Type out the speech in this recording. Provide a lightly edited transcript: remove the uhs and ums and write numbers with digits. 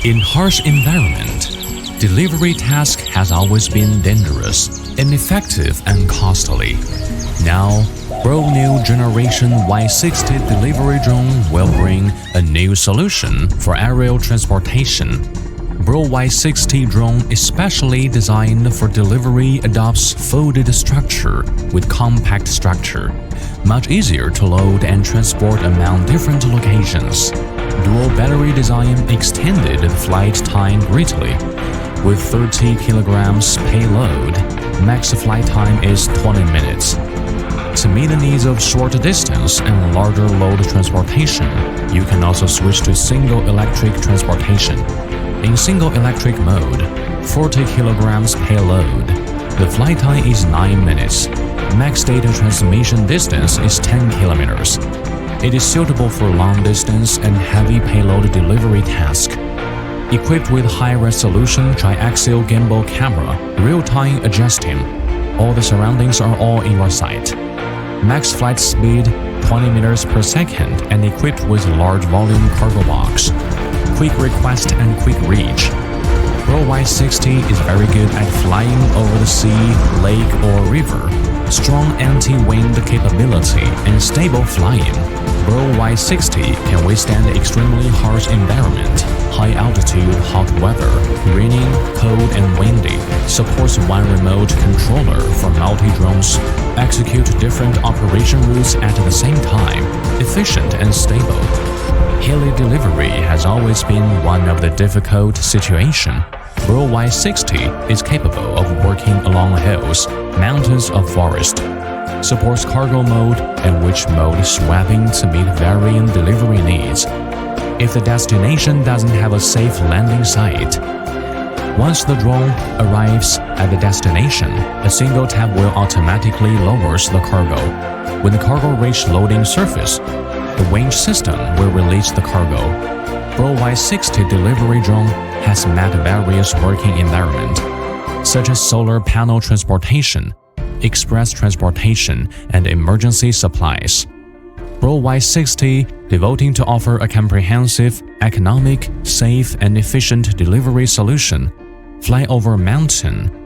In harsh environment, delivery task has always been dangerous, ineffective, and costly. Now, Bro new generation Y60 delivery drone will bring a new solution for aerial transportation. Bro Y60 drone, especially designed for delivery, adopts folded structure with compact structure, much easier to load and transport among different locations. Dual battery design extended the flight time greatly. With 30 kilograms payload, max flight time is 20 minutes. To meet the needs of short distance and larger load transportation, you can also switch to single electric transportation. In single electric mode, 40 kilograms payload, the flight time is 9 minutes. Max data transmission distance is 10 kilometers. It is suitable for long distance and heavy payload delivery task. Equipped with high-resolution triaxial gimbal camera, real-time adjusting, all the surroundings are all in your sight. Max flight speed 20 meters per second and equipped with large volume cargo box. Quick request and quick reach. Bro Y60 is very good at flying over the sea, lake, or river. Strong anti-wind capability and stable flying. Bro Y60 can withstand extremely harsh environment, high altitude, hot weather, raining, cold and windy. Supports one remote controller for multi-drones. Execute different operation routes at the same time, efficient and stable. Heli delivery has always been one of the difficult situations. Bro Y60 is capable of working along hills, mountains or forest. Supports cargo mode and witch mode swapping to meet varying delivery needs. If the destination doesn't have a safe landing site, once the drone arrives at the destination, a single tap will automatically lowers the cargo. When the cargo reaches loading surface, the winch system will release the cargo. Bro Y60 delivery drone has met various working environments, such as solar panel transportation, express transportation, and emergency supplies. Bro Y60 devoting to offer a comprehensive, economic, safe, and efficient delivery solution. Fly over mountain,